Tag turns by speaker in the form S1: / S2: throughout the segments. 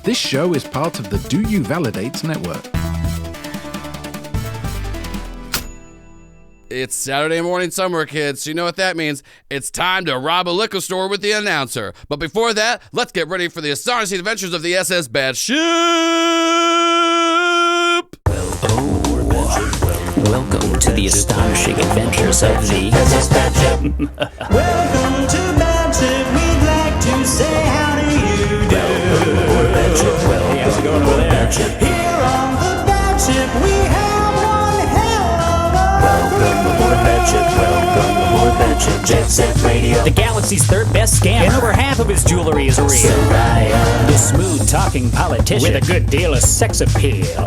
S1: This show is part of the Do You Validate network.
S2: It's Saturday morning somewhere, kids, so you know what that means. It's time to rob a liquor store with the announcer. But before that, let's get ready for the astonishing adventures of the SS Bad Ship!
S3: Welcome to the astonishing adventures of the SS Bad Ship.
S4: Welcome to Bad Ship. We'd like to say how do you do?
S3: Welcome aboard Bad Ship. Welcome
S4: How's it going over there? Bad Ship. Here on the Bad Ship, we have one hell of a
S3: Welcome aboard Bad Ship. Welcome aboard Bad Ship. Jet Set Radio. The galaxy's third best scammer. And over half of his jewelry is real. Sayra. The smooth-talking politician. With a good deal of sex appeal.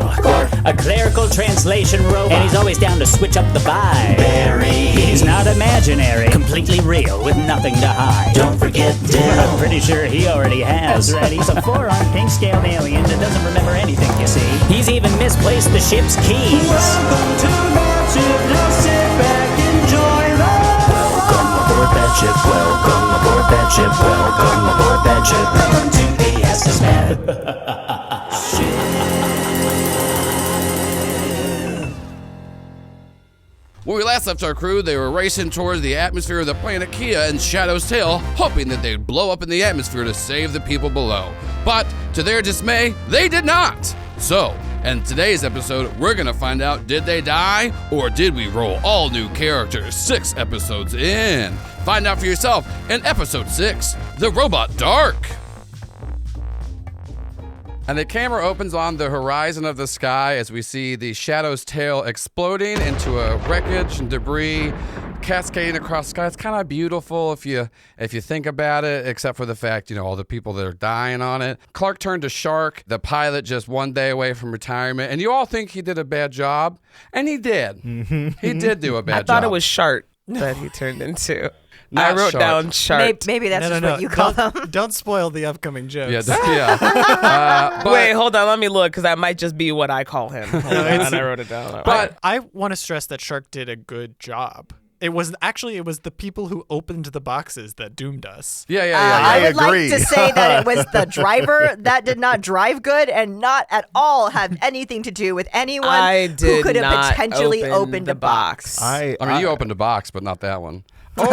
S3: A clerical translation robot. And he's always down to switch up the vibe. Barry. He's not imaginary. Completely real with nothing to hide. Don't forget Dill. I'm pretty sure he already has. That's right. He's a four-armed pink-scaled alien that doesn't remember anything, you see. He's even misplaced the ship's keys.
S4: Welcome to Bad Ship. Now sit back, enjoy the
S3: Welcome aboard Bad Ship. Welcome aboard Bad Ship. Welcome aboard Bad Ship. Welcome to the SS Bad Ship.
S2: When we last left our crew, they were racing towards the atmosphere of the planet Kia and Shadow's Tail, hoping that they'd blow up in the atmosphere to save the people below. But, to their dismay, they did not! So, in today's episode, we're gonna find out, did they die, or did we roll all new characters 6 episodes in? Find out for yourself in episode 6, The Robot Dark. And the camera opens on the horizon of the sky as we see the Shadow's Tail exploding into a wreckage and debris cascading across the sky. It's kind of beautiful if you think about it, except for the fact, all the people that are dying on it. Clark turned to Shark, the pilot just one day away from retirement, and you all think he did a bad job, and he did. Mm-hmm. He did do a bad job.
S5: I thought it was Shark that he turned into.
S2: Not
S5: I wrote
S2: Shark.
S5: down Shark.
S6: Maybe that's just what you call them.
S7: Don't spoil the upcoming jokes.
S2: Yeah.
S5: Wait, hold on. Let me look, because that might just be what I call him. Hold on, and I wrote it down.
S7: But I want to stress that Shark did a good job. It was the people who opened the boxes that doomed us.
S2: Yeah.
S6: I would like to say that it was the driver that did not drive good and not at all have anything to do with anyone who could have potentially opened
S5: the
S6: a box.
S2: I mean, you opened a box, but not that one.
S5: Yeah.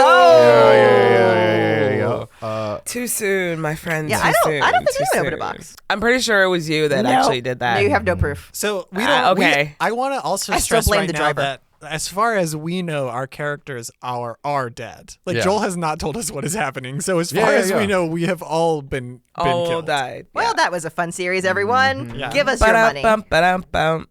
S5: Too soon, my friend.
S6: Yeah, I don't think anyone opened a box.
S5: I'm pretty sure it was you that actually did that.
S6: No, you have no proof.
S7: So we don't.
S5: Okay.
S7: I want to also
S6: I still
S7: stress
S6: blame
S7: right
S6: the
S7: now
S6: driver.
S7: that as far as we know, our characters are dead. Like,
S2: Yeah.
S7: Joel has not told us what is happening. So as far as we know, we have all been killed.
S5: Died.
S6: Well, that was a fun series, everyone.
S7: Yeah.
S6: Give us your money.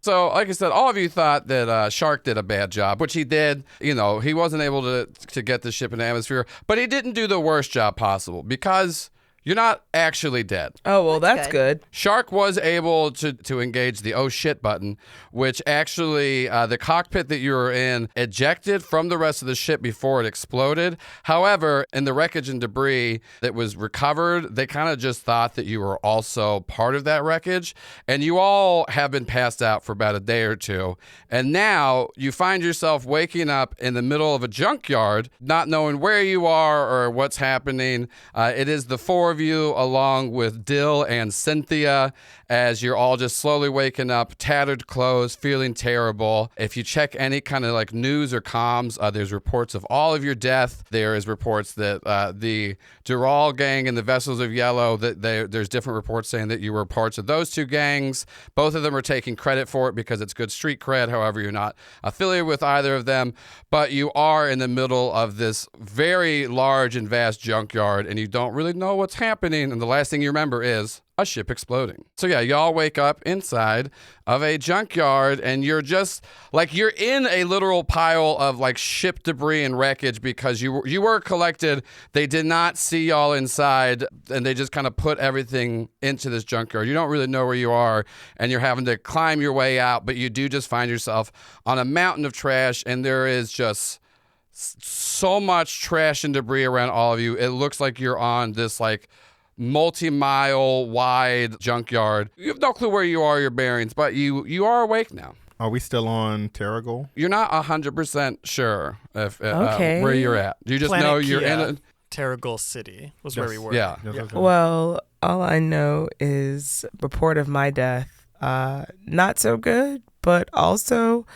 S2: So, like I said, all of you thought that Shark did a bad job, which he did. He wasn't able to get the ship in the atmosphere, but he didn't do the worst job possible because you're not actually dead.
S5: Oh, well, that's good.
S2: Shark was able to engage the oh shit button, which actually the cockpit that you were in ejected from the rest of the ship before it exploded. However, in the wreckage and debris that was recovered, they kind of just thought that you were also part of that wreckage. And you all have been passed out for about a day or two. And now you find yourself waking up in the middle of a junkyard, not knowing where you are or what's happening. It is the four of you along with Dill and Cynthia as you're all just slowly waking up, tattered clothes, feeling terrible. If you check any kind of like news or comms, there's reports of all of your death. There is reports that the Dural gang and the Vessels of Yellow, that there's different reports saying that you were parts of those two gangs. Both of them are taking credit for it because it's good street cred. However, you're not affiliated with either of them, but you are in the middle of this very large and vast junkyard and you don't really know what's happening. And the last thing you remember is a ship exploding. So yeah, y'all wake up inside of a junkyard and you're just like, you're in a literal pile of like ship debris and wreckage because you were collected. They did not see y'all inside and they just kind of put everything into this junkyard. You don't really know where you are and you're having to climb your way out, but you do just find yourself on a mountain of trash and there is just so much trash and debris around all of you. It looks like you're on this like multi-mile wide junkyard. You have no clue where you are, your bearings, but you are awake now.
S8: Are we still on Terrigal?
S2: You're not 100% sure if
S5: Okay.
S2: where you're at. You just
S7: Planet
S2: know you're
S7: Kia.
S2: in a
S7: Terrigal City was where we were.
S2: Yeah.
S5: Well, all I know is report of my death. Not so good, but also,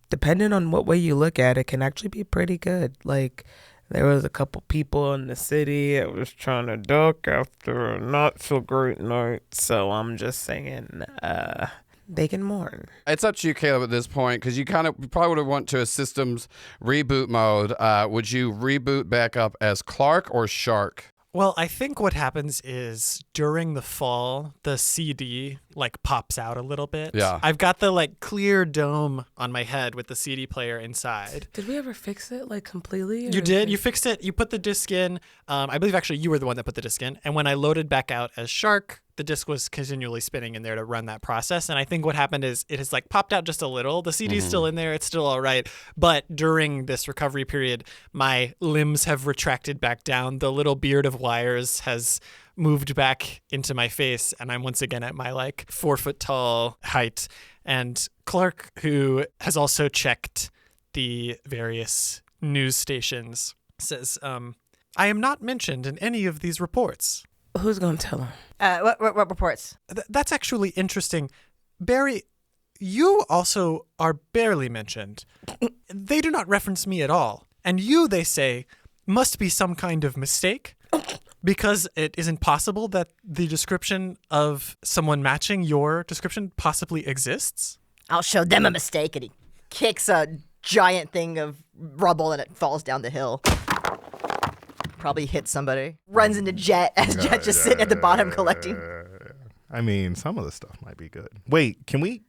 S5: depending on what way you look at it, can actually be pretty good. Like, there was a couple people in the city that was trying to duck after a not so great night. So I'm just saying, they can mourn.
S2: It's up to you, Caleb, at this point, because you probably would have went to a systems reboot mode. Would you reboot back up as Clark or Shark?
S7: Well, I think what happens is during the fall, the CD pops out a little bit.
S2: Yeah.
S7: I've got the clear dome on my head with the CD player inside.
S5: Did we ever fix it completely?
S7: You did. You fixed it. You put the disc in. I believe actually you were the one that put the disc in. And when I loaded back out as Shark, the disc was continually spinning in there to run that process. And I think what happened is it has popped out just a little. The CD's still in there. It's still all right. But during this recovery period, my limbs have retracted back down. The little beard of wires has moved back into my face. And I'm once again at my 4-foot-tall height. And Clark, who has also checked the various news stations, says, I am not mentioned in any of these reports.
S5: Who's going to tell him?
S6: What reports?
S7: That's actually interesting. Barry, you also are barely mentioned. They do not reference me at all. And you, they say, must be some kind of mistake because it isn't possible that the description of someone matching your description possibly exists.
S6: I'll show them a mistake. And he kicks a giant thing of rubble and it falls down the hill. Probably hits somebody. Runs into Jet as Jet just sitting at the bottom collecting.
S8: I mean, some of the stuff might be good. Wait, can we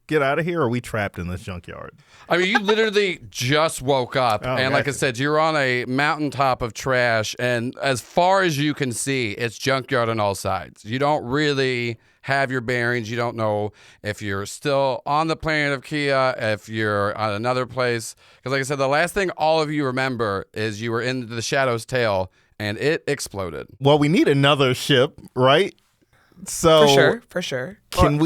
S8: get out of here, or are we trapped in this junkyard?
S2: I mean, you literally just woke up, and like I said, you're on a mountaintop of trash, and as far as you can see, it's junkyard on all sides. You don't really have your bearings. You don't know if you're still on the planet of Kia, if you're on another place. Because like I said, the last thing all of you remember is you were in the Shadow's tail, and it exploded.
S8: Well, we need another ship, right? So
S5: For sure.
S8: Can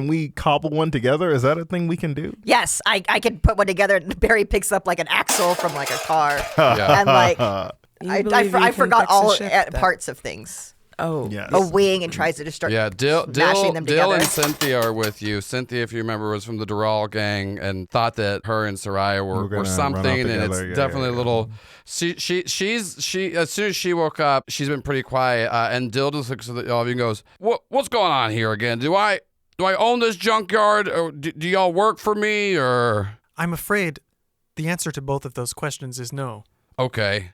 S8: we cobble one together? Is that a thing we can do?
S6: Yes, I can put one together. Barry picks up an axle from a car, and I forgot all parts of things.
S5: Oh,
S8: yes.
S6: A wing, and tries to just start mashing them together.
S2: Dill and Cynthia are with you. Cynthia, if you remember, was from the Dural gang and thought that her and Sayra were something, and it's definitely a little. She as soon as she woke up, she's been pretty quiet, and Dill just looks at all of you and goes, "What's going on here again? Do I own this junkyard, or do y'all work for me, or?"
S7: I'm afraid the answer to both of those questions is no.
S2: Okay.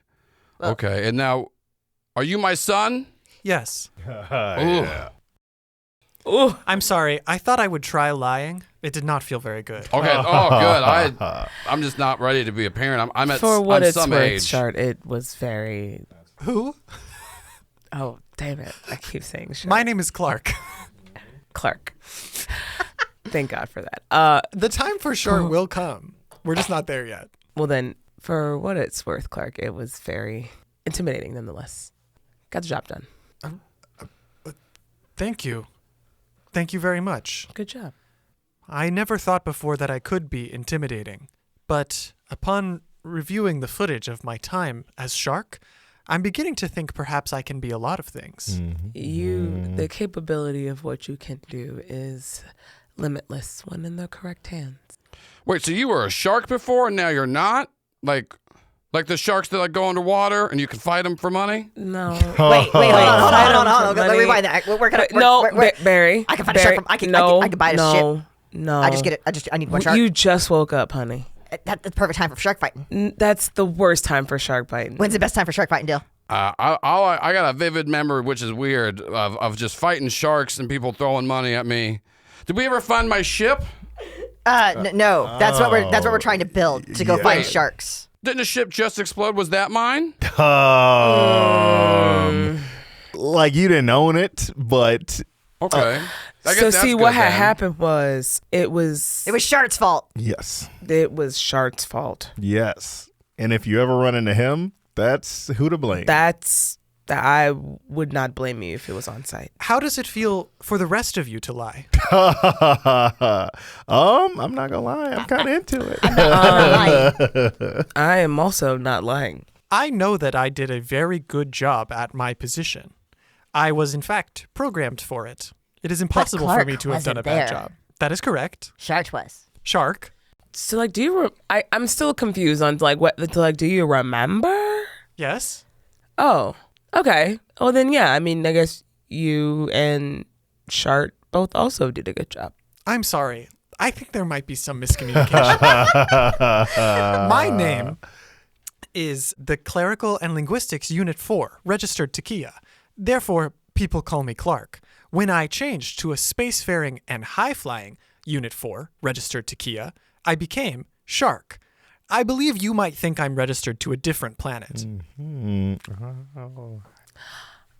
S2: Okay, and now, are you my son?
S7: Yes.
S8: Yeah.
S7: Ooh. I'm sorry. I thought I would try lying. It did not feel very good.
S2: Okay. Oh, good. I'm just not ready to be a parent. I'm at
S5: For what it's
S2: some
S5: worth,
S2: age.
S5: Chart, it was very...
S7: Who?
S5: Oh, damn it. I keep saying Chart.
S7: My name is Clark.
S5: Clark. Thank God for that.
S7: The time for sure will come. We're just not there yet.
S5: Well then, for what it's worth, Clark, it was very intimidating nonetheless. Got the job done.
S7: Thank you. Thank you very much.
S5: Good job.
S7: I never thought before that I could be intimidating, but upon reviewing the footage of my time as Shark, I'm beginning to think perhaps I can be a lot of things.
S5: The capability of what you can do is limitless when in the correct hands.
S2: Wait, so you were a shark before and now you're not? Like the sharks that go underwater and you can fight them for money?
S5: No.
S6: Wait, hold on. Let me rewind that.
S5: Barry.
S6: I can find a shark. I can buy a ship.
S5: No.
S6: I need one shark.
S5: You just woke up, honey.
S6: That's the perfect time for shark fighting.
S5: That's the worst time for shark fighting.
S6: When's the best time for shark fighting, Dill?
S2: I got a vivid memory, which is weird, of just fighting sharks and people throwing money at me. Did we ever find my ship?
S6: No. That's what we're trying to build to go find sharks.
S2: Didn't the ship just explode? Was that mine?
S8: Like you didn't own it, but
S2: okay.
S5: So see, what had happened was it was
S6: Shark's fault.
S8: yes,
S5: it was Shark's fault.
S8: yes. And if you ever run into him, that's who to blame.
S5: I would not blame you if it was on site.
S7: How does it feel for the rest of you to lie?
S8: I'm not gonna lie, I'm kind of into it.
S6: I'm not lying.
S5: I am also not lying.
S7: I know that I did a very good job at my position. I was, in fact, programmed for it. It is impossible for
S6: Clark
S7: me to have done a
S6: wasn't
S7: bad
S6: there.
S7: job. That is correct.
S6: Shark was.
S7: Shark.
S5: So like, do you? I'm still confused on like what. Like, do you remember?
S7: Yes.
S5: Oh, okay. Oh, then yeah. I mean, I guess you and Shark both also did a good job.
S7: I'm sorry. I think there might be some miscommunication. My name is the Clerical and Linguistics Unit 4, registered to Kia. Therefore, people call me Clark. When I changed to a Spacefaring and High-Flying Unit 4, registered to Kia, I became Shark. I believe you might think I'm registered to a different planet.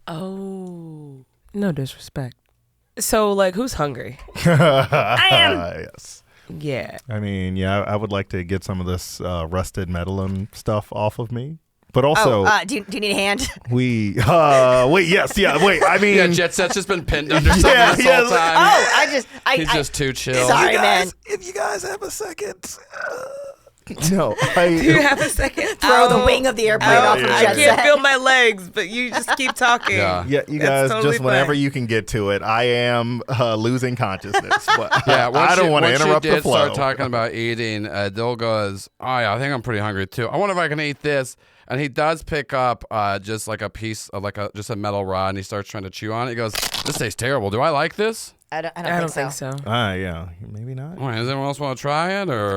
S5: Oh, no disrespect. So like, who's hungry?
S8: I am. Yes.
S5: Yeah.
S8: I mean, yeah, I would like to get some of this rusted metal and stuff off of me. But also,
S6: do you need a hand?
S8: wait, yes, yeah, wait, I mean.
S2: Yeah, Jet Set's just been pinned under something this whole time.
S6: Oh,
S2: He's just too chill.
S6: Sorry, man.
S8: If you guys have a second. No.
S5: Do you have a second?
S6: Throw the wing of the airplane off of
S5: I
S6: Jet
S5: can't
S6: Set.
S5: feel my legs, but you just keep talking.
S2: Yeah.
S8: Yeah, you
S5: That's
S8: guys,
S5: totally
S8: just whenever
S5: fine.
S8: you can get to it. I am losing consciousness. But
S2: Yeah,
S8: I don't want to interrupt
S2: she
S8: the
S2: did
S8: flow.
S2: start talking about eating, Dill goes, oh yeah, I think I'm pretty hungry too. I wonder if I can eat this. And he does pick up just like a piece of just a metal rod, and he starts trying to chew on it. He goes, this tastes terrible. Do I like this?
S6: I don't
S5: think so.
S8: Yeah, maybe not.
S2: Wait, does anyone else want to try it? Or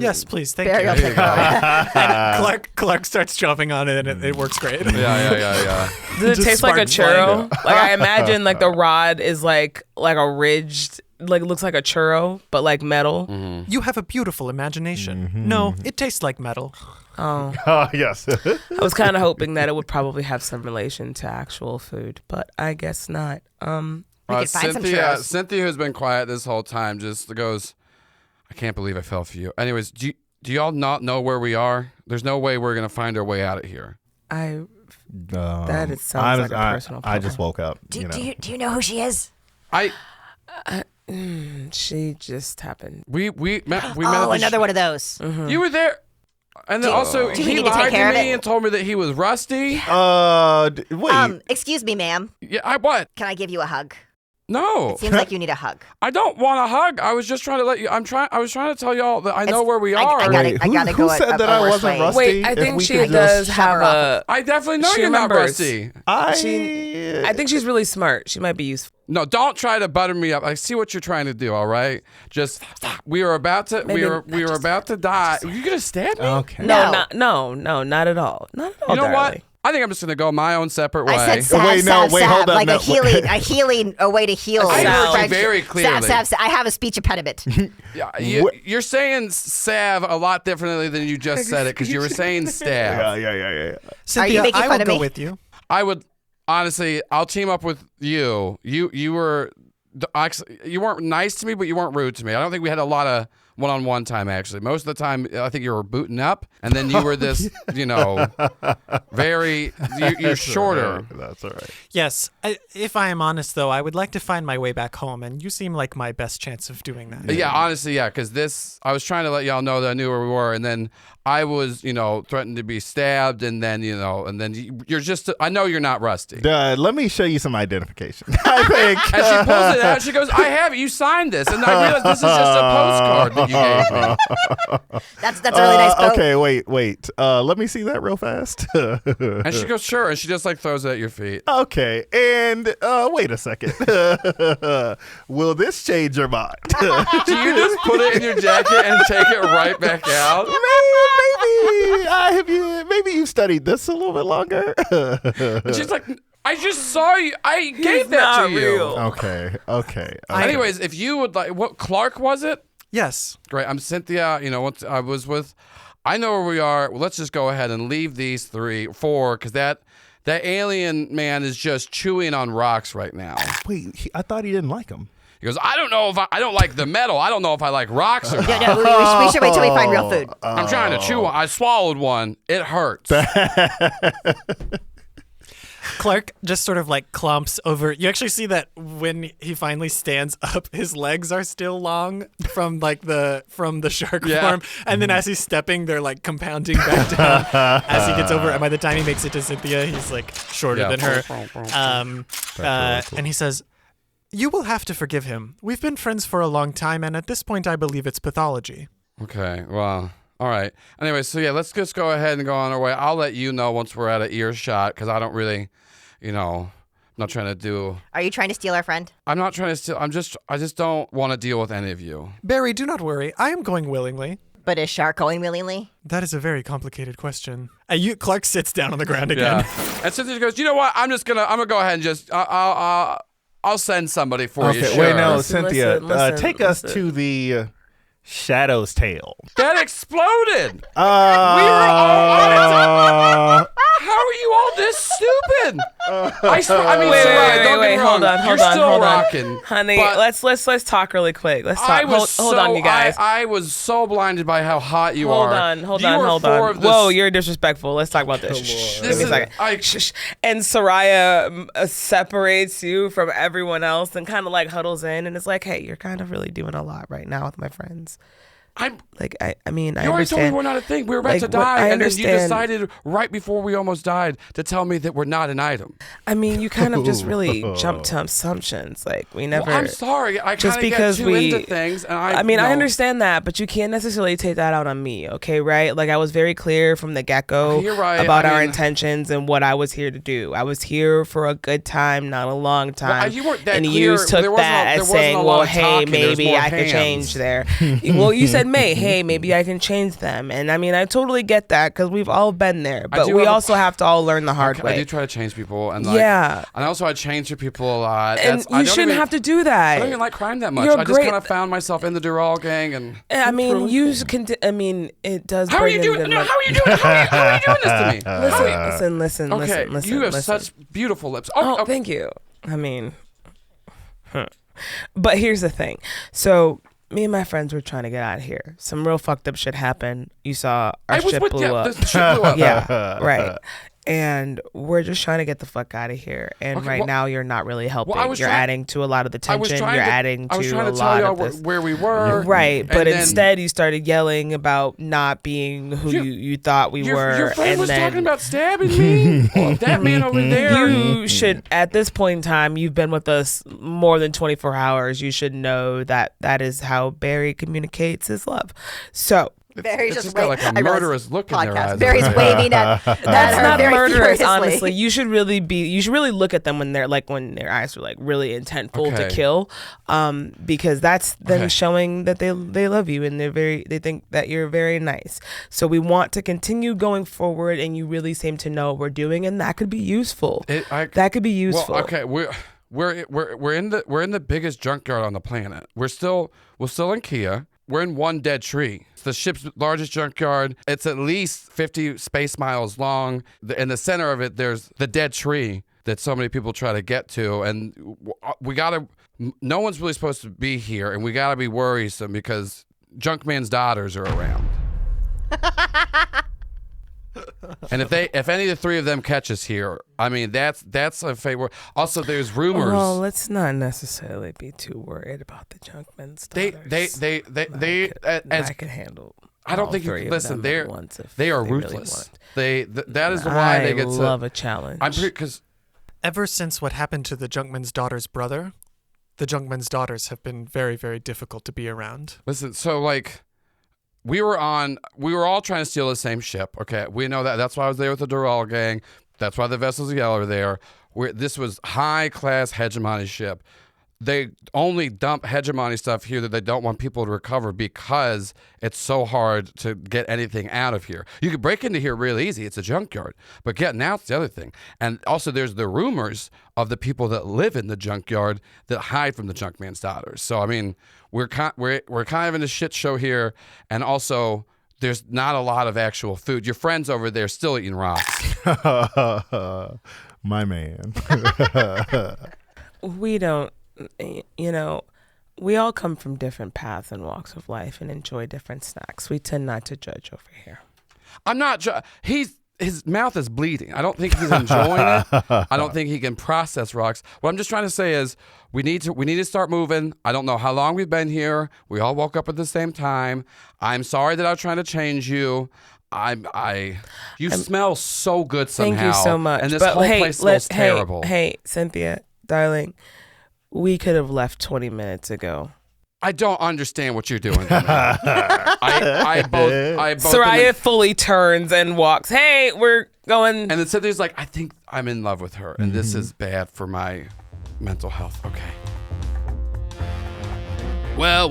S7: Yes, please. Thank
S6: Barry,
S7: you.
S6: I'll take it.
S7: Clark starts jumping on it, and it works great.
S2: Yeah.
S5: Does it
S7: Just
S5: taste like a
S7: sparks flying.
S5: churro? Like I imagine like the rod is like a ridged, like looks like a churro, but like metal.
S7: You have a beautiful imagination. No, it tastes like metal.
S5: Oh,
S8: Yes.
S5: I was kind of hoping that it would probably have some relation to actual food, but I guess not.
S6: We could find some
S2: Cynthia,
S6: churros.
S2: Cynthia, who's been quiet this whole time, just goes, I can't believe I fell for you. Anyways, do y'all not know where we are? There's no way we're going to find our way out of here.
S5: That sounds like a personal
S8: I just
S5: problem.
S8: woke up.
S6: Do you know who she is?
S5: She just happened.
S2: We met at
S6: Oh,
S2: the
S6: another one of those.
S2: You were there. And then also,
S6: do we
S2: he
S6: need to take
S2: lied
S6: care
S2: to
S6: of
S2: me
S6: it?
S2: and told me that he was rusty.
S8: Wait.
S6: Excuse me, ma'am.
S2: Yeah, what?
S6: Can I give you a hug?
S2: No.
S6: It seems like you need a hug.
S2: I don't want a hug. I was just trying to let you. I was trying to tell y'all that I know where we are.
S6: I gotta
S8: who
S6: go
S8: said
S6: a
S8: that I
S6: worse
S8: wasn't
S6: way.
S8: rusty?
S5: Wait, I
S8: If
S5: think
S8: we
S5: she
S8: could
S5: does
S8: just-
S5: have a.
S2: I definitely know
S5: She
S2: you're not
S5: remembers.
S2: rusty.
S5: I think she's really smart. She might be useful.
S2: No, don't try to butter me up. I see what you're trying to do. All right, just we were about to.
S5: Maybe
S2: we were about to die. You gonna stab me?
S8: Okay.
S5: No,
S6: No.
S5: not at all. Not at all.
S2: You know what?
S5: darling.
S2: I think I'm just gonna go my own separate way.
S6: I said salve,
S8: Wait, no,
S6: salve,
S8: wait,
S6: salve,
S8: hold up,
S6: like
S8: no,
S6: a way to heal.
S2: I heard you
S6: French-
S2: very clearly.
S6: Salve, salve, I have a speech impediment.
S2: Yeah, you're saying salve a lot differently than you just said it because you were saying stab.
S8: Yeah.
S7: Cynthia,
S6: making
S7: I
S6: fun
S7: will
S6: of
S7: go
S6: me?
S7: with you.
S2: I would honestly. I'll team up with you. You were. You weren't nice to me, but you weren't rude to me. I don't think we had a lot of one-on-one time, actually. Most of the time, I think you were booting up, and then you were this, you're shorter.
S8: That's all right.
S7: Yes. If I am honest, though, I would like to find my way back home, and you seem like my best chance of doing that.
S2: Yeah, honestly, yeah, because I was trying to let y'all know that I knew where we were, and then I was, threatened to be stabbed, and then, you're just, I know you're not rusty.
S8: Let me show you some identification. I think.
S2: And she pulls it out, she goes, I have it, you signed this, and I realized this is just a postcard that you gave me.
S6: That's a really nice quote.
S8: Okay, wait. Let me see that real fast.
S2: And she goes, sure, and she just throws it at your feet.
S8: Okay, and wait a second. Will this change your mind?
S2: Do you just put it in your jacket and take it right back out?
S8: Maybe you studied this a little bit longer.
S2: And she's like, I just saw you. I gave that
S5: not
S2: to you.
S5: real.
S8: Okay.
S2: Anyways, if you would like, what Clark was it?
S7: Yes.
S2: Great. I'm Cynthia. Once I was with, I know where we are. Well, let's just go ahead and leave these 4, because that alien man is just chewing on rocks right now.
S8: Wait, I thought he didn't like him.
S2: He goes, I don't know if I don't like the metal. I don't know if I like rocks or not.
S6: No, we should wait till we find real food.
S2: I'm trying to chew one. I swallowed one. It hurts.
S7: Clark just sort of like clumps over. You actually see that when he finally stands up, his legs are still long from the shark form, and then as he's stepping, they're like compounding back down as he gets over. And by the time he makes it to Cynthia, he's like shorter than her. And he says, "You will have to forgive him. We've been friends for a long time, and at this point, I believe it's pathology."
S2: Okay, well, all right. Anyway, so yeah, let's just go ahead and go on our way. I'll let you know once we're at an earshot, because I don't really, I'm not trying to do.
S6: Are you trying to steal our friend?
S2: I'm not trying to steal. I just don't want to deal with any of you.
S7: Barry, do not worry. I am going willingly.
S6: But is Shark going willingly?
S7: That is a very complicated question. Clark sits down on the ground again.
S2: Yeah. And Cynthia goes, you know what? I'm gonna go ahead and just I'll send somebody for you.
S8: Okay,
S2: Sure.
S8: wait, no,
S5: Listen,
S8: Cynthia,
S5: listen,
S8: take us to the Shadow's Tail.
S2: That exploded. We were all on it. How are you all this stupid?
S5: Wait, hold on,
S2: You're still rocking,
S5: honey.
S2: but
S5: Let's talk really quick. Let's talk. Hold on, you guys.
S2: I was so blinded by how hot you are.
S5: Hold on. Whoa, you're disrespectful. Let's talk about this. Shh,
S2: This
S5: give me a
S2: is-
S5: second. Shh. And Soraya separates you from everyone else and kind of like huddles in and is like, "Hey, you're kind of really doing a lot right now with my friends."
S2: I'm.
S5: Like, I mean, I
S2: You already told me
S5: understand.
S2: we're not a thing. We were about
S5: Like,
S2: to
S5: what-
S2: die,
S5: I
S2: and then you
S5: understand.
S2: decided right before we almost died to tell me that we're not an item.
S5: I mean, you kind of just really jumped to assumptions. Like, we never.
S2: Well, I'm sorry. I
S5: just
S2: kind of
S5: because
S2: get too
S5: we
S2: into things, and
S5: I understand that, but you can't necessarily take that out on me, okay? Right? Like, I was very clear from the get-go
S2: You're right.
S5: about
S2: I
S5: our
S2: mean-
S5: intentions and what I was here to do. I was here for a good time, not a long time.
S2: you weren't that
S5: and
S2: clear.
S5: you
S2: There
S5: took
S2: wasn't
S5: that
S2: there
S5: as
S2: wasn't
S5: saying,
S2: a lot
S5: well,
S2: of
S5: hey,
S2: talking. There was
S5: maybe
S2: more
S5: I could
S2: hands.
S5: change there. Well, you said, hey, maybe I can change them. And I mean, I totally get that because we've all been there, but
S2: do
S5: we
S2: have a-
S5: also have to all learn the hard way.
S2: I do try to change people, and
S5: Yeah.
S2: and also I change for people a lot.
S5: And
S2: I
S5: you
S2: don't
S5: shouldn't
S2: even-
S5: have to do that.
S2: I don't even like crime that much.
S5: You're
S2: I just
S5: great-
S2: kind of found myself in the Dural gang, and
S5: I mean, it does.
S2: how are
S5: bring
S2: you
S5: in
S2: doing?
S5: good
S2: No,
S5: luck.
S2: how are you doing? How are you doing this to me?
S5: Listen.
S2: Okay,
S5: Listen.
S2: you have
S5: listen.
S2: such beautiful lips.
S5: Oh, thank you. I mean, but here's the thing. So me and my friends were trying to get out of here. Some real fucked up shit happened. You saw our ship blew up.
S2: The ship blew up.
S5: Yeah, right. And we're just trying to get the fuck out of here. And
S2: Okay,
S5: right
S2: well-
S5: now, you're not really helping.
S2: I was
S5: You're
S2: trying-
S5: adding to a lot of the
S2: I was
S5: tension.
S2: trying
S5: You're
S2: to,
S5: adding
S2: I was
S5: to
S2: trying
S5: a
S2: to tell
S5: lot
S2: y'all
S5: of this.
S2: where we were.
S5: Right,
S2: and
S5: but
S2: then-
S5: instead you started yelling about not being who you thought we were.
S2: Your friend
S5: and
S2: was
S5: then
S2: talking about stabbing me. Oh, that man over there.
S5: you should, at this point in time, you've been with us more than 24 hours. You should know that that is how Barry communicates his love. So
S6: Barry's
S2: It's
S6: just
S2: got
S6: wait-
S2: like a
S6: I realize
S2: murderous look in their
S6: podcast.
S2: eyes.
S6: Barry's waving at
S5: that's
S6: her
S5: not
S6: very
S5: murderous,
S6: furiously.
S5: honestly. You should really look at them when they're like, when their eyes are like really intentful to
S2: Okay.
S5: kill, because that's them
S2: Okay.
S5: showing that they love you and they think that you're very nice. So we want to continue going forward, and you really seem to know what we're doing, and that could be useful. That could be useful.
S2: Well, okay, we're in the biggest junkyard on the planet. We're still in Kia. We're in one dead tree. It's the ship's largest junkyard. It's at least 50 space miles long. In the center of it, there's the dead tree that so many people try to get to, and we gotta. No one's really supposed to be here, and we gotta be worrisome because Junkman's daughters are around. And if any of the three of them catch us here, I mean that's a favor. Also, there's rumors.
S5: Well, let's not necessarily be too worried about the Junkman's daughters.
S2: I
S5: can handle.
S2: I don't
S5: all
S2: think you
S5: three
S2: can
S5: of
S2: listen.
S5: them at
S2: They
S5: once if
S2: they are
S5: really
S2: ruthless.
S5: want.
S2: That is why they get
S5: I
S2: to
S5: love a challenge.
S2: I'm pretty because
S7: Ever since what happened to the Junkman's daughter's brother, the Junkman's daughters have been very, very difficult to be around.
S2: listen. So like. We were all trying to steal the same ship. Okay, we know that. That's why I was there with the Dural gang. That's why the vessels of Yellow are there. This was high class hegemony ship. They only dump hegemony stuff here that they don't want people to recover because it's so hard to get anything out of here. You could break into here real easy. It's a junkyard. But getting out's the other thing. And also there's the rumors of the people that live in the junkyard that hide from the Junkman's daughters. So, I mean, we're kind of in a shit show here. And also, there's not a lot of actual food. Your friends over there still eating rocks.
S8: My man.
S5: We don't, we all come from different paths and walks of life and enjoy different snacks. We tend not to judge over here.
S2: I'm not. He's his mouth is bleeding. I don't think he's enjoying it. I don't think he can process rocks. What I'm just trying to say is we need to start moving. I don't know how long we've been here. We all woke up at the same time. I'm sorry that I was trying to change you. You smell so good somehow.
S5: Thank you so much.
S2: And this whole place smells terrible.
S5: Hey, Cynthia, darling, we could have left 20 minutes ago.
S2: I don't understand what you're doing to me. I both
S5: Soraya fully turns and walks. Hey, we're going.
S2: And then Cynthia's like, I think I'm in love with her, and this is bad for my mental health. Okay. Well,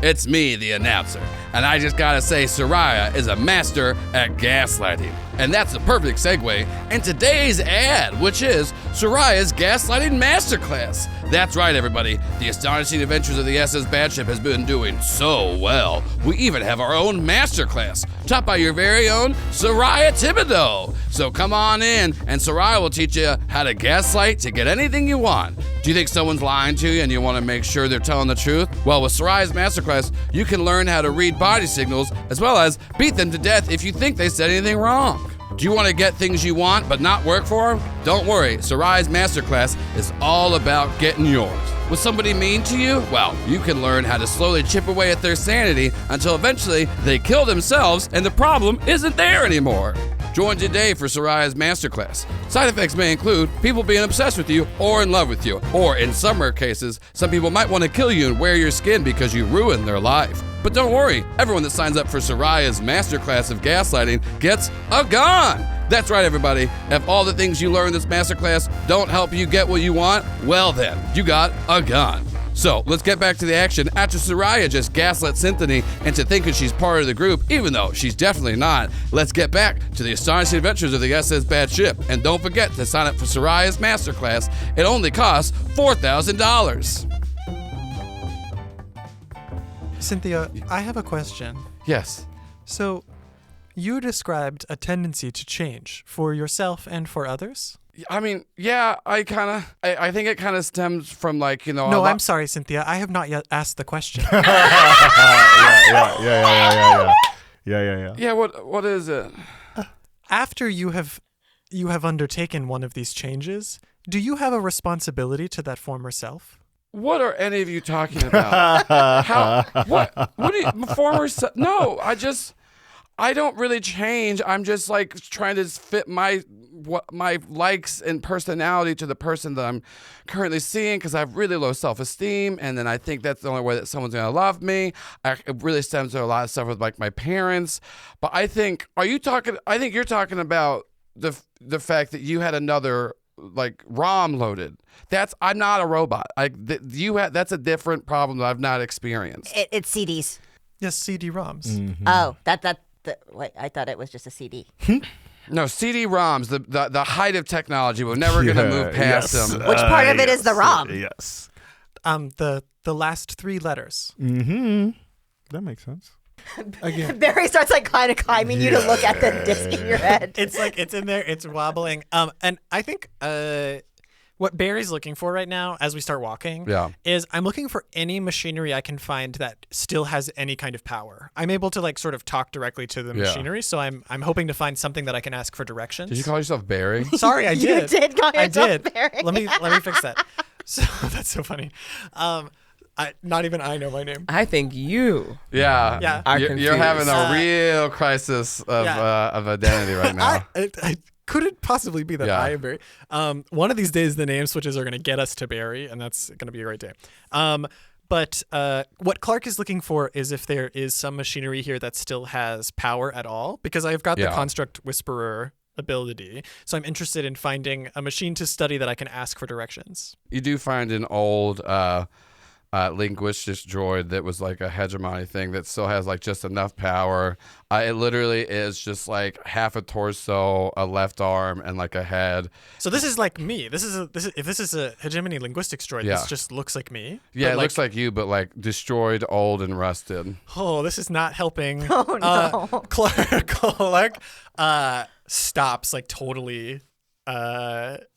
S2: it's me, the announcer, and I just gotta say Sayra is a master at gaslighting. And that's the perfect segue in today's ad, which is Sayra's Gaslighting Masterclass. That's right, everybody. The astonishing adventures of the SS Batship has been doing so well. We even have our own masterclass, taught by your very own Sayra Thibodeau. So come on in, and Sayra will teach you how to gaslight to get anything you want. Do you think someone's lying to you and you want to make sure they're telling the truth? Well, with Sayra's masterclass, you can learn how to read body signals as well as beat them to death if you think they said anything wrong. Do you want to get things you want but not work for them? Don't worry, Sayra's masterclass is all about getting yours. Was somebody mean to you? Well, you can learn how to slowly chip away at their sanity until eventually they kill themselves and the problem isn't there anymore. Join today for Sayra's masterclass. Side effects may include people being obsessed with you or in love with you, or in some rare cases, some people might want to kill you and wear your skin because you ruined their life. But don't worry, everyone that signs up for Sayra's masterclass of gaslighting gets a gun. That's right, everybody. If all the things you learn in this masterclass don't help you get what you want, well then, you got a gun. So let's get back to the action after Sayra just gaslit Cynthia into thinking she's part of the group, even though she's definitely not. Let's get back to the astonishing adventures of the SS Batship. And don't forget to sign up for Sayra's masterclass. It only costs $4,000.
S7: Cynthia, I have a question.
S2: Yes.
S7: So, you described a tendency to change for yourself and for others?
S2: I mean, yeah, I think it kind of stems from like, you know.
S7: No, I'm sorry, Cynthia. I have not yet asked the question.
S8: Yeah.
S2: Yeah, what is it?
S7: After you have undertaken one of these changes, do you have a responsibility to that former self?
S2: What are any of you talking about? What do you, no, I don't really change. I'm just like trying to fit my likes and personality to the person that I'm currently seeing because I have really low self-esteem, and then I think that's the only way that someone's gonna love me. It really stems to a lot of stuff with like my parents. But I think you're talking about the fact that you had another like ROM loaded. I'm not a robot. That's a different problem that I've not experienced.
S6: It's CDs.
S7: Yes, CD-ROMs.
S6: Mm-hmm. Oh, wait, I thought it was just a CD.
S2: No, CD-ROMs, the height of technology. We're never going to move past them.
S6: Which part of it is the ROM?
S8: Yes.
S7: The last three letters.
S8: Mm-hmm. That makes sense.
S7: Again.
S6: Barry starts like kind of climbing you to look at the disc in your head.
S7: It's like it's in there, it's wobbling. And I think what Barry's looking for right now as we start walking is I'm looking for any machinery I can find that still has any kind of power. I'm able to like sort of talk directly to the machinery, so I'm hoping to find something that I can ask for directions.
S2: Did you call yourself Barry?
S7: Sorry, I did.
S6: You did call yourself Barry.
S7: Let me fix that. So that's so funny. Not even I know my name.
S5: I think you.
S2: Yeah. You're having a real crisis of identity right now.
S7: I couldn't possibly be that I am Barry. One of these days, the name switches are going to get us to Barry, and that's going to be a great day. But what Clark is looking for is if there is some machinery here that still has power at all, because I've got the Construct Whisperer ability. So I'm interested in finding a machine to study that I can ask for directions.
S2: You do find an old linguistics droid that was like a hegemony thing that still has like just enough power. It literally is just like half a torso, a left arm, and like a head.
S7: So this is like me. If this is a hegemony linguistics droid, this just looks like me.
S2: Yeah, it looks like you, but like destroyed, old, and rusted.
S7: Oh, this is not helping.
S6: Oh no.
S7: Clark stops like totally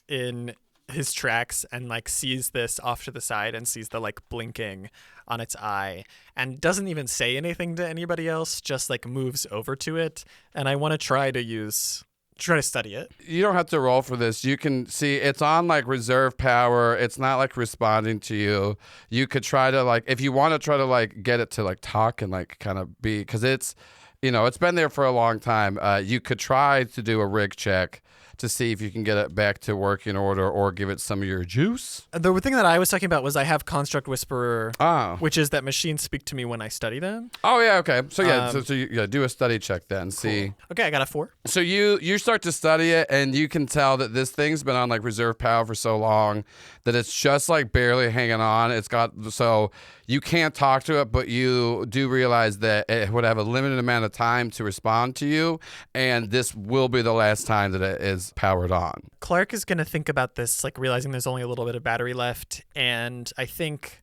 S7: in his tracks and like sees this off to the side and sees the like blinking on its eye and doesn't even say anything to anybody else, just like moves over to it. And I want to try to use try to study it.
S2: You don't have to roll for this. You can see it's on like reserve power. It's not like responding to you. You could try to like, if you want to try to like get it to like talk and like kind of be, because it's, it's been there for a long time. You could try to do a rig check to see if you can get it back to working order or give it some of your juice.
S7: The thing that I was talking about was I have Construct Whisperer,
S2: Oh.
S7: which is that machines speak to me when I study them.
S2: Oh, yeah, okay. So, yeah, so you do a study check then. See.
S7: Okay, I got a 4.
S2: So you start to study it, and you can tell that this thing's been on, like, reserve power for so long that it's just, like, barely hanging on. So you can't talk to it, but you do realize that it would have a limited amount of time to respond to you, and this will be the last time that it is powered on.
S7: Clark is going to think about this, like realizing there's only a little bit of battery left, and I think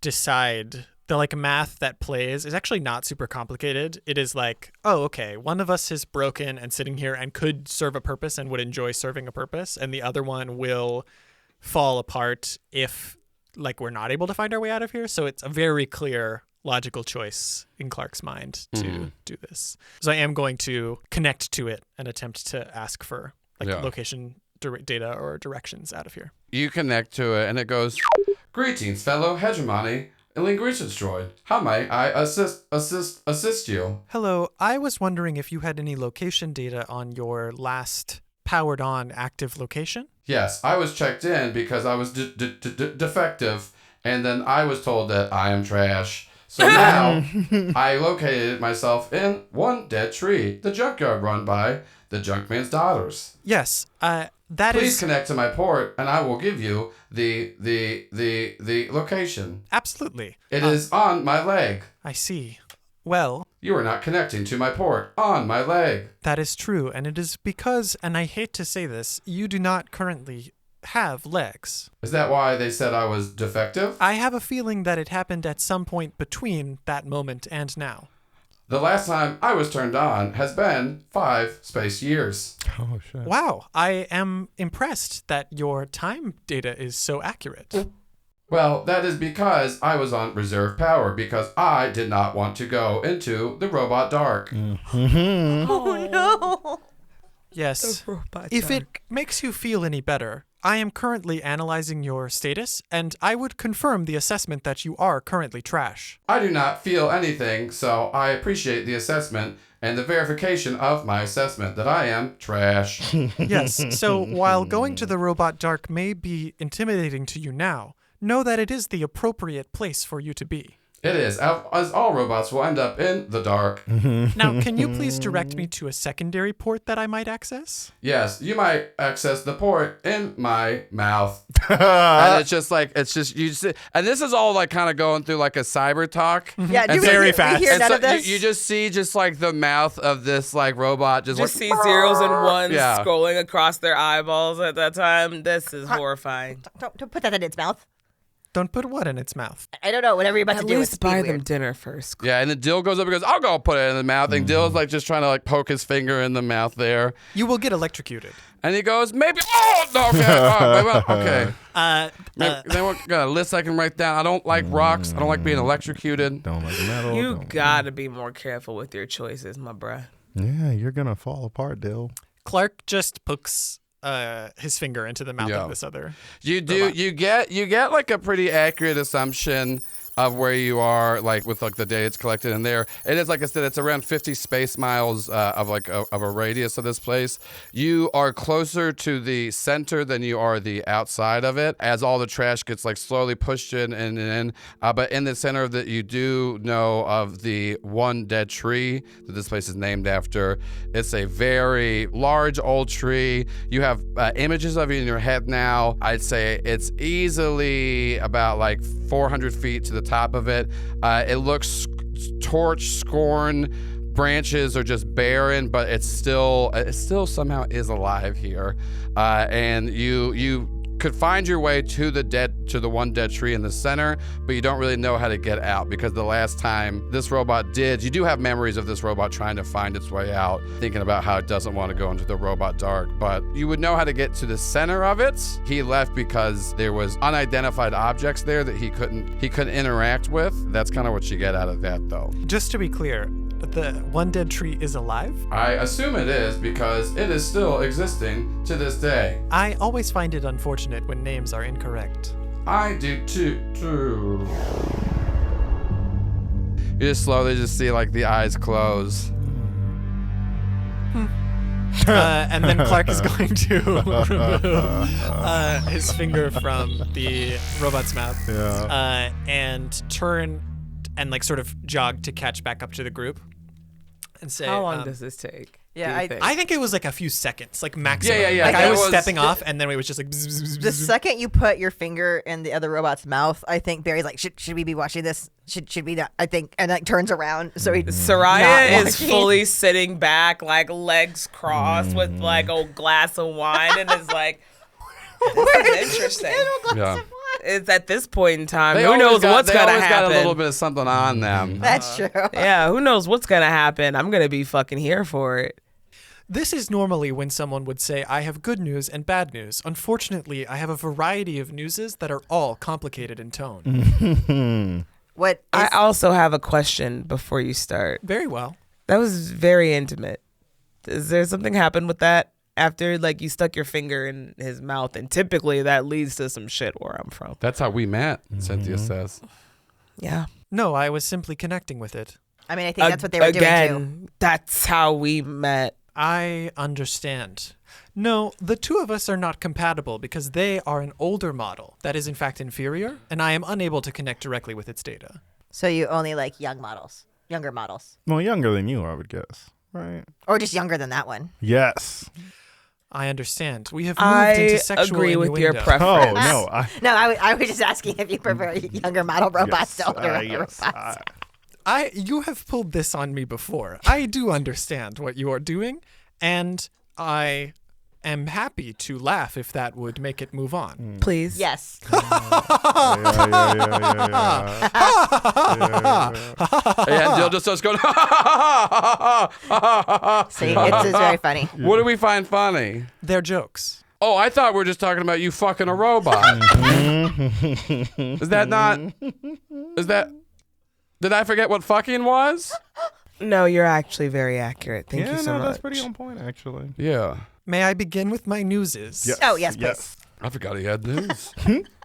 S7: decide the like math that plays is actually not super complicated. It is like, oh, okay, one of us is broken and sitting here and could serve a purpose and would enjoy serving a purpose, and the other one will fall apart if like we're not able to find our way out of here. So it's a very clear logical choice in Clark's mind to do this. So I am going to connect to it and attempt to ask for like location data or directions out of here.
S2: You connect to it, and it goes, "Greetings, fellow hegemony and linguistics droid. How may I assist you?"
S7: Hello, I was wondering if you had any location data on your last powered on active location?
S2: Yes, I was checked in because I was defective, and then I was told that I am trash. So now I located myself in one dead tree, the junkyard run by the Junkman's daughters.
S7: Yes,
S2: Please connect to my port, and I will give you the location.
S7: Absolutely.
S2: It is on my leg.
S7: I see. Well,
S2: You are not connecting to my port on my leg.
S7: that is true, and it is because, and I hate to say this, you do not currently have legs.
S2: Is that why they said I was defective?
S7: I have a feeling that it happened at some point between that moment and now.
S2: The last time I was turned on has been 5 space years.
S8: Oh, shit.
S7: Wow, I am impressed that your time data is so accurate.
S2: Well, that is because I was on reserve power because I did not want to go into the robot dark.
S6: Oh no.
S7: Yes. If it makes you feel any better, I am currently analyzing your status, and I would confirm the assessment that you are currently trash.
S2: I do not feel anything, so I appreciate the assessment and the verification of my assessment that I am trash.
S7: Yes, so while going to the robot dark may be intimidating to you now, know that it is the appropriate place for you to be.
S2: It is, as all robots will end up in the dark.
S7: Now, can you please direct me to a secondary port that I might access?
S2: Yes, you might access the port in my mouth. And it's just, and this is all like kind of going through like a cyber talk.
S6: Yeah,
S2: And
S6: do
S7: very
S6: we
S7: fast.
S6: hear
S2: And
S6: none
S2: so
S6: of this?
S2: you just see just like the mouth of this like robot just
S5: Just
S2: like,
S5: see zeros and ones
S2: Yeah.
S5: scrolling across their eyeballs at that time. This is horrifying.
S6: Don't put that in its mouth.
S7: Don't put what in its mouth?
S6: I don't know. Whatever you're about
S5: At
S6: to do,
S5: least
S6: it's
S5: buy
S6: weird.
S5: them dinner first.
S2: Yeah, and then Dill goes up and goes, "I'll go put it in the mouth." And Dill's like just trying to like poke his finger in the mouth there.
S7: You will get electrocuted.
S2: And he goes, "Maybe, oh, no, okay, all right, okay."
S7: Uh,
S2: Then we're got a list I can write down. I don't like rocks. I don't like being electrocuted.
S8: Don't like metal.
S5: You
S8: don't-
S5: gotta be more careful with your choices, my bruh.
S8: Yeah, you're going to fall apart, Dill.
S7: Clark just pokes his finger into the mouth
S2: Yeah.
S7: of this other.
S2: You do. You get like a pretty accurate assumption of where you are, like with like the data it's collected in there. It is, like I said, it's around 50 space miles of like of a radius of this place. You are closer to the center than you are the outside of it, as all the trash gets like slowly pushed in and in. But in the center of it, you do know of the one dead tree that this place is named after. It's a very large old tree. You have images of it in your head now. I'd say it's easily about like 400 feet to the top of it. It looks torched, scorned. Branches are just barren, but it still somehow is alive here. And you could find your way to the one dead tree in the center, but you don't really know how to get out because the last time this robot did, you do have memories of this robot trying to find its way out, thinking about how it doesn't want to go into the robot dark, but you would know how to get to the center of it. He left because there was unidentified objects there that he couldn't interact with. That's kind of what you get out of that, though.
S7: Just to be clear, the one dead tree is alive?
S2: I assume it is because it is still existing to this day.
S7: I always find it unfortunate when names are incorrect.
S2: I do too. You just slowly just see like the eyes close.
S7: And then Clark is going to remove his finger from the robot's mouth and turn and like sort of jog to catch back up to the group and say,
S5: How long does this take?
S6: Yeah,
S7: I think it was like a few seconds, like maximum.
S2: Yeah.
S7: Like I was
S2: was-
S7: stepping off, and then it was just like. Bzz, bzz, bzz,
S6: The
S7: bzz.
S6: second you put your finger in the other robot's mouth, I think Barry's like, should we be watching this? Should we not? I think, and like turns around. So he
S5: Soraya
S6: not
S5: is
S6: watching.
S5: fully sitting back, like legs crossed, with like a glass of wine, and is like, "This is interesting."
S2: Yeah.
S5: It's at this point in time.
S2: They
S5: Who knows what's
S2: they
S5: gonna
S2: always
S5: happen?
S2: got a little bit of something on them.
S6: That's true.
S5: Yeah, who knows what's gonna happen? I'm gonna be fucking here for it.
S7: This is normally when someone would say, I have good news and bad news. Unfortunately, I have a variety of newses that are all complicated in tone.
S6: What?
S5: I also have a question before you start.
S7: Very well.
S5: That was very intimate. Is there something happen with that after like you stuck your finger in his mouth? And typically that leads to some shit where I'm from.
S2: That's how we met, Cynthia says.
S5: Yeah.
S7: No, I was simply connecting with it.
S6: I mean, I think that's what they were doing too.
S5: Again, that's how we met.
S7: I understand. No, the two of us are not compatible because they are an older model that is in fact inferior, and I am unable to connect directly with its data.
S6: So you only like younger models,
S8: Well, younger than you, I would guess. Right?
S6: or just younger than that one.
S8: Yes.
S7: I understand. We have moved into
S5: I
S7: sexual
S5: agree with your
S7: innuendo.
S8: Oh,
S5: preference.
S8: no.
S6: No, I was just asking if you prefer younger model robots to older
S8: yes.
S6: robots.
S7: You have pulled this on me before. I do understand what you are doing, and I am happy to laugh if that would make it move on.
S5: Please.
S6: Yes.
S2: And Jill just starts going,
S6: See, it's very funny.
S2: what do we find funny?
S7: They're jokes.
S2: Oh, I thought we were just talking about you fucking a robot. Is that not? Is that? Did I forget what fucking was?
S5: No, you're actually very accurate. Thank you so much.
S8: That's pretty on point, actually.
S2: Yeah.
S7: May I begin with my newses?
S8: Yes.
S6: Oh, yes, please.
S2: I forgot he had news.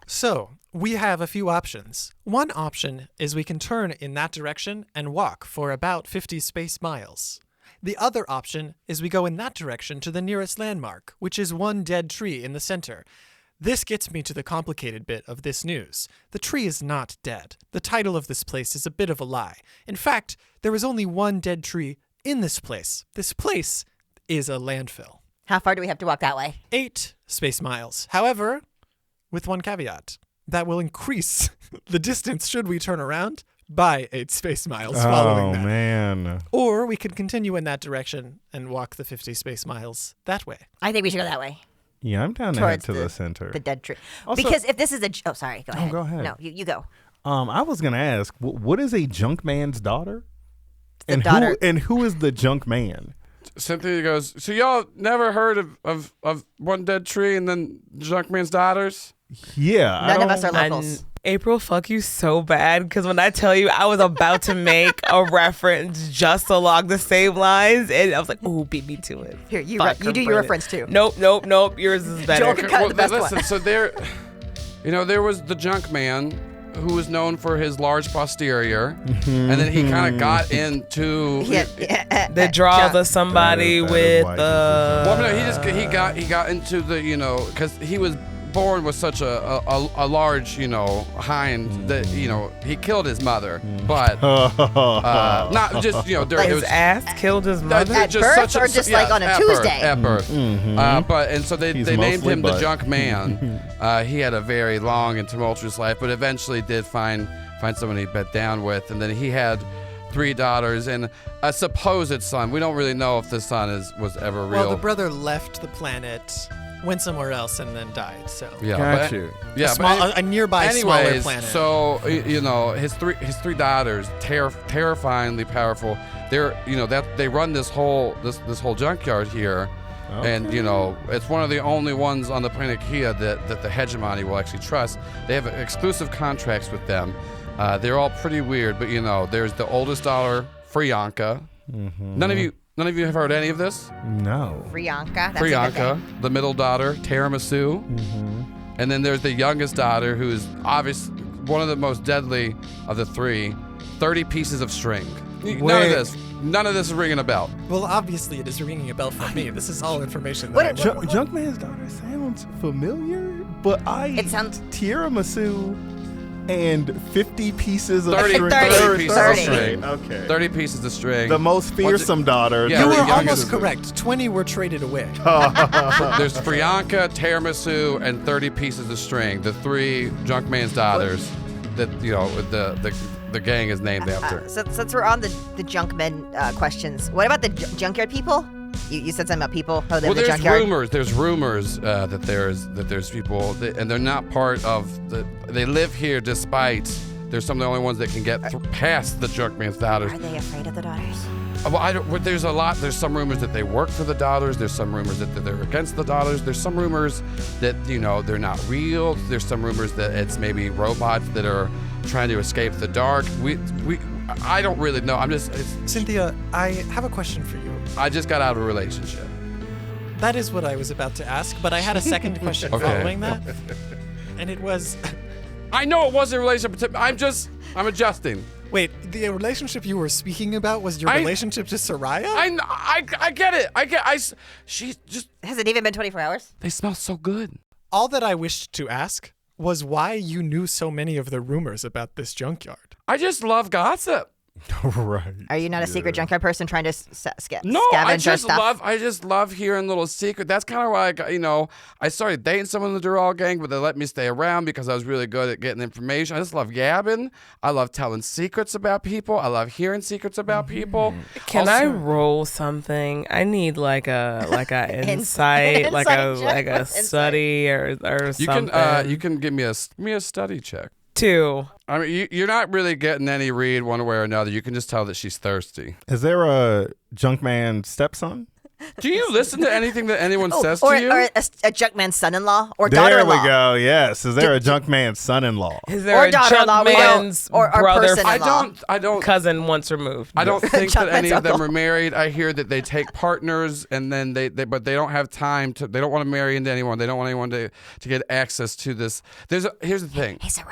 S7: So, we have a few options. One option is we can turn in that direction and walk for about 50 space miles. The other option is we go in that direction to the nearest landmark, which is one dead tree in the center. This gets me to the complicated bit of this news. The tree is not dead. The title of this place is a bit of a lie. In fact, there is only one dead tree in this place. This place is a landfill.
S6: How far do we have to walk that way?
S7: 8 space miles. However, with one caveat. That will increase the distance should we turn around by 8 space miles following that.
S8: Oh, man.
S7: Or we could continue in that direction and walk the 50 space miles that way.
S6: I think we should go that way.
S8: Yeah, I'm down to head
S6: Towards
S8: to the center.
S6: The dead tree.
S8: Also-
S6: Because if this is oh, sorry, go ahead.
S8: go ahead.
S6: No, you go.
S8: I was going to ask, what is a junk man's daughter?
S6: The
S8: And
S6: daughter.
S8: who is the junk man?
S2: Cynthia goes, so y'all never heard of One Dead Tree and then Junkman's Daughters?
S8: Yeah.
S6: None of us are locals.
S5: And April, fuck you so bad because when I tell you I was about to make a reference just along the same lines, and I was like, "Ooh, beat me to it."
S6: Here, you
S5: Fuck,
S6: do
S5: I'm
S6: your
S5: brilliant.
S6: reference too.
S5: Nope. Yours is better.
S6: Joel can cut the best
S2: listen,
S6: one.
S2: so there was the Junkman who was known for his large posterior, and then he kind of got into
S5: The draws of somebody
S8: That is
S5: with
S8: white.
S2: Well, no, he got into the because he was born with such a large hind that he killed his mother, but not just during
S5: his ass killed his mother.
S6: At birth or just like on a
S2: at
S6: Tuesday?
S2: At birth. And so they
S8: He's
S2: named
S8: mostly
S2: him the
S8: butt.
S2: Junk Man. He had a very long and tumultuous life, but eventually did find someone he bed down with, and then he had 3 daughters and a supposed son. We don't really know if the son was ever real.
S7: Well, the brother left the planet, went somewhere else, and then died. So
S2: yeah,
S8: Got
S2: but-
S8: you.
S2: Yeah,
S7: a nearby smaller
S2: anyways,
S7: planet.
S2: so his three daughters, terrifyingly powerful. They're that they run this whole junkyard here, and it's one of the only ones on the planet Kia that the hegemony will actually trust. They have exclusive contracts with them. They're all pretty weird, but there's the oldest daughter Frianka. None of you have heard any of this?
S8: No.
S6: Frianka. That's
S2: Frianka, the middle daughter, tiramisu. And then there's the youngest daughter, who is obviously one of the most deadly of the three. 30 pieces of string. None of this is ringing a bell.
S7: Well, obviously it is ringing a bell for me. This is all information.
S6: What-
S8: Junkman's daughter sounds familiar, but
S6: It sounds-
S8: tiramisu and 50 pieces of
S2: 30
S8: string.
S2: 30 pieces of
S6: 30.
S2: string.
S8: Okay.
S2: 30 pieces of string.
S8: The most fearsome daughter.
S2: Yeah,
S7: You
S2: the
S7: were
S2: youngest
S7: almost
S2: is-
S7: correct. 20 were traded away.
S2: There's Frianka, tiramisu, and 30 pieces of string. The three Junkman's daughters that, the gang is named after.
S6: So since we're on the Junkmen questions, what about the junkyard people? You said something about people who live in the
S2: There's
S6: junkyard.
S2: rumors. There's rumors that there's people, and they're not part of the. They live here despite they're some of the only ones that can get past the Junkman's daughters.
S6: Are they afraid of the daughters?
S2: Well, there's a lot. There's some rumors that they work for the daughters. There's some rumors that they're against the daughters. There's some rumors that they're not real. There's some rumors that it's maybe robots that are trying to escape the dark. I don't really know.
S7: Cynthia, I have a question for you.
S2: I just got out of a relationship.
S7: That is what I was about to ask, but I had a second question
S2: Okay.
S7: following that. And it was,
S2: I know it wasn't a relationship. I'm adjusting.
S7: wait, the relationship you were speaking about was your relationship to Sayra?
S2: I get it. She just.
S6: Has it even been 24 hours?
S2: They smell so good.
S7: All that I wished to ask was why you knew so many of the rumors about this junkyard.
S2: I just love gossip.
S8: Right.
S6: Are you not a secret junkyard person trying to scavenge
S2: No,
S6: our stuff?
S2: I just love hearing little secrets. That's kind of why I got, I started dating someone in the Dural gang, but they let me stay around because I was really good at getting information. I just love yabbing. I love telling secrets about people. I love hearing secrets about people.
S5: Can I
S2: Also-
S5: roll something? I need like a insight, like a study or
S2: You
S5: something.
S2: can give me a study check.
S5: 2.
S2: I mean, you're not really getting any read one way or another. You can just tell that she's thirsty.
S8: Is there a Junkman stepson?
S2: Do you listen to anything that anyone says
S6: or,
S2: to you?
S6: or a Junkman's son-in-law or
S8: There we
S6: daughter-in-law.
S8: go. Yes. Is there a Junkman son-in-law?
S5: Is there
S6: Or
S5: a
S6: daughter-in-law, we don't-
S5: Junkman's
S6: or
S5: brother,
S6: person-in-law.
S2: I don't.
S5: cousin once removed?
S2: I don't think that any of them
S6: uncle.
S2: are married. I hear that they take partners and then but they don't have time to. They don't want to marry into anyone. They don't want anyone to get access to this. Here's the thing.
S6: Hey, Sayra.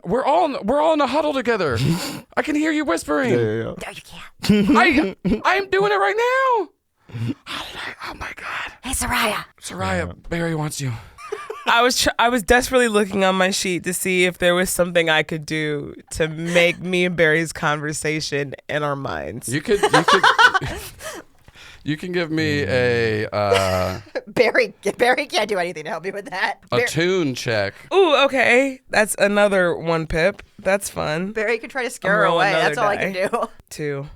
S2: We're all in a huddle together. I can hear you whispering.
S8: Yeah.
S6: No, you can't.
S2: I'm doing it right now. Oh my God.
S6: Hey, Sayra.
S2: Soraya, Barry wants you.
S5: I was desperately looking on my sheet to see if there was something I could do to make me and Barry's conversation in our minds.
S2: You can give me a
S6: Barry can't do anything to help you with that.
S2: tune check.
S5: Ooh, okay. That's another 1 pip. That's fun.
S6: Barry can try to scare her
S5: roll
S6: away.
S5: another
S6: That's all I can
S5: die.
S6: do.
S5: 2.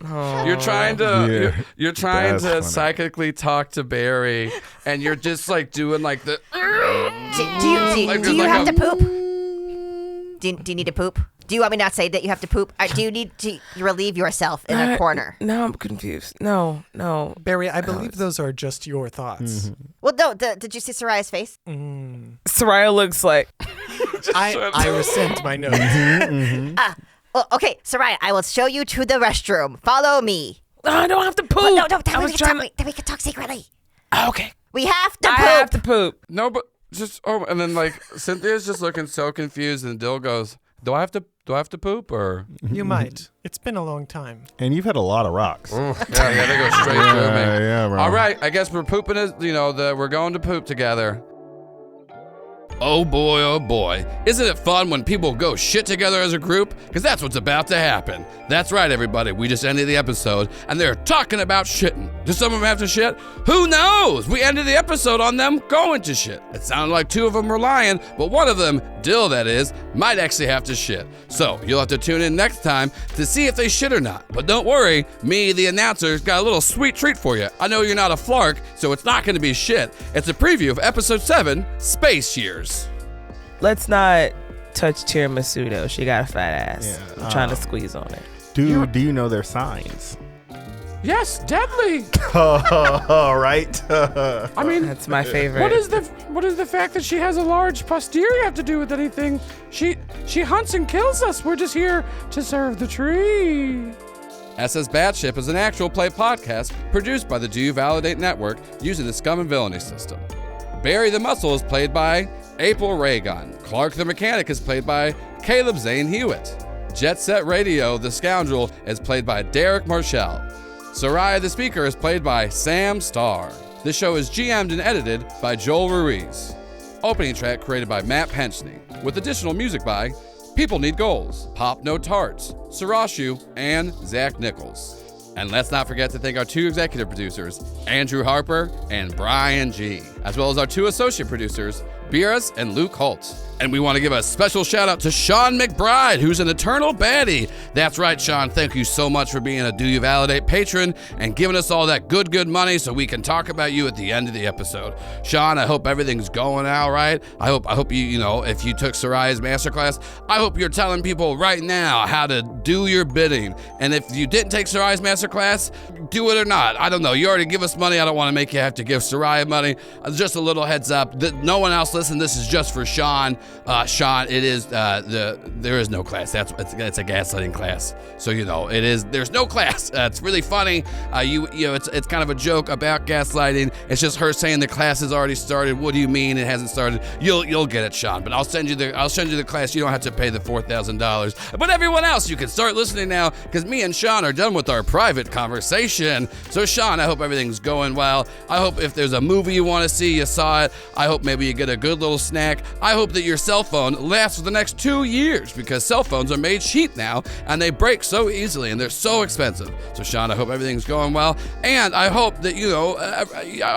S5: Oh.
S2: You're trying to
S8: Yeah.
S2: you're trying
S8: That's
S2: to
S8: funny.
S2: psychically talk to Barry, and you're just like doing like the.
S6: Do you have to poop? Do you need to poop? Do you want me not say that you have to poop? Do you need to relieve yourself in a corner?
S5: No, I'm confused. No.
S7: Barry, I believe those are just your thoughts.
S6: Well, no. Did you see Soraya's face?
S5: Soraya looks like
S7: I rescind my notes.
S6: Well, okay, Sayra, I will show you to the restroom. Follow me.
S5: oh, I don't have to poop.
S6: Well, no,
S5: I
S6: then
S5: was
S6: we
S5: trying
S6: can talk. Then we can talk secretly.
S5: Okay.
S6: We have to
S5: I
S6: poop.
S5: have to poop.
S2: No, but just and then like Cynthia's just looking so confused, and Dill goes, "Do I have to poop or?"
S7: You might. It's been a long time.
S8: And you've had a lot of rocks.
S2: Yeah, they go straight through me.
S8: Yeah, bro.
S2: All right, I guess we're pooping. We're going to poop together. Oh boy, isn't it fun when people go shit together as a group? Because that's what's about to happen. That's right, everybody, we just ended the episode, and they're talking about shitting. Does some of them have to shit? Who knows? We ended the episode on them going to shit. It sounded like 2 of them were lying, but one of them, Dill that is, might actually have to shit. So you'll have to tune in next time to see if they shit or not. But don't worry, me, the announcer, got a little sweet treat for you. I know you're not a flark, so it's not going to be shit. It's a preview of episode 7, Space Years.
S5: Let's not touch tiramisu though. She got a fat ass.
S8: Yeah.
S5: I'm trying to squeeze on it.
S8: Do you know their signs?
S2: Yes, deadly.
S8: All right.
S2: I mean,
S5: That's my favorite.
S2: what is the fact that she has a large posterior have to do with anything? She She hunts and kills us. We're just here to serve the tree. SS Batship is an actual play podcast produced by the Do You Validate Network using the Scum and Villainy system. Barry the Muscle is played by April Raygun. Clark the Mechanic is played by Caleb Zane Huett. Jet Set Radio, the Scoundrel, is played by Derick Marchel. Sayra the Speaker is played by Samm Starr. The show is GM'd and edited by Joel Ruiz. Opening track created by Matt Penchny, with additional music by People Need Goals, Pop No Tarts, Sarashu, and Zach Nichols. And let's not forget to thank our 2 executive producers, Andrew Harper and Brian G., as well as our 2 associate producers, Beerus and Luke Holt. And we want to give a special shout out to Sean McBride, who's an eternal baddie. That's right, Sean. Thank you so much for being a Do You Validate patron and giving us all that good money so we can talk about you at the end of the episode. Sean, I hope everything's going all right. I hope you know, if you took Sarai's masterclass, I hope you're telling people right now how to do your bidding. And if you didn't take Sarai's masterclass, do it or not. I don't know. You already give us money. I don't want to make you have to give Sarai money. Just a little heads up that no one else listen. This is just for Sean. Sean, it is there is no class. It's a gaslighting class. So you know it is. There's no class. It's really funny. You know it's kind of a joke about gaslighting. It's just her saying the class has already started. What do you mean it hasn't started? You'll get it, Sean. But I'll send you the class. You don't have to pay the $4,000. But everyone else, you can start listening now because me and Sean are done with our private conversation. So Sean, I hope everything's going well. I hope if there's a movie you want to see, you saw it. I hope maybe you get a good little snack. I hope that your cell phone lasts for the next 2 years because cell phones are made cheap now and they break so easily and they're so expensive. So Sean, I hope everything's going well. And I hope that, you know, I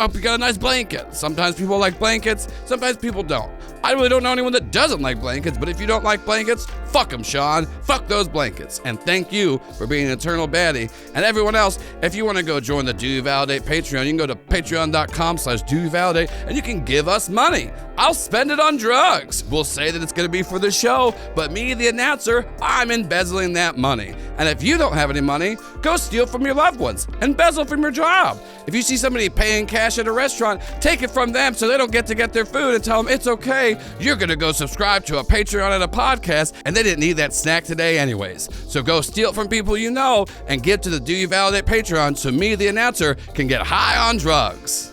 S2: hope you got a nice blanket. Sometimes people like blankets, sometimes people don't. I really don't know anyone that doesn't like blankets, but if you don't like blankets, fuck them, Sean. Fuck those blankets. And thank you for being an eternal baddie. And everyone else, if you want to go join the Do You Validate Patreon, you can go to patreon.com/doyouvalidate and you can give us money. I'll spend it on drugs. We'll say that it's going to be for the show, but me, the announcer, I'm embezzling that money. And if you don't have any money, go steal from your loved ones, embezzle from your job. If you see somebody paying cash at a restaurant, take it from them so they don't get their food and tell them it's okay. You're going to go subscribe to a Patreon and a podcast, and they didn't need that snack today anyways. So go steal from people you know and give to the Do You Validate Patreon so me, the announcer, can get high on drugs.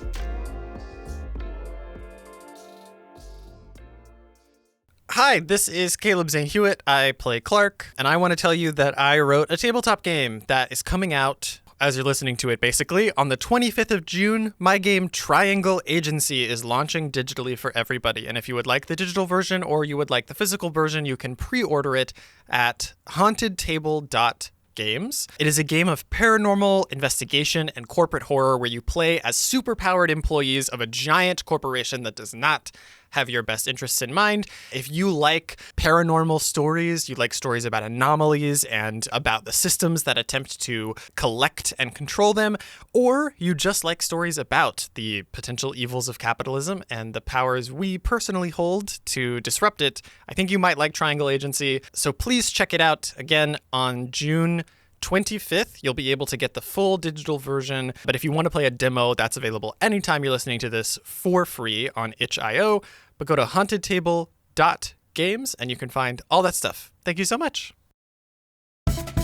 S7: Hi, this is Caleb Zane Huett. I play Clark, and I want to tell you that I wrote a tabletop game that is coming out, as you're listening to it basically, on the 25th of June. My game Triangle Agency is launching digitally for everybody, and if you would like the digital version or you would like the physical version, you can pre-order it at hauntedtable.games. It is a game of paranormal investigation and corporate horror where you play as superpowered employees of a giant corporation that does not have your best interests in mind. If you like paranormal stories, you like stories about anomalies and about the systems that attempt to collect and control them, or you just like stories about the potential evils of capitalism and the powers we personally hold to disrupt it, I think you might like Triangle Agency. So please check it out. Again, on June 25th, you'll be able to get the full digital version. But if you want to play a demo, that's available anytime you're listening to this for free on itch.io. But go to hauntedtable.games and you can find all that stuff. Thank you so much.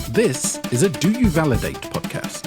S1: This is a Do You Validate podcast.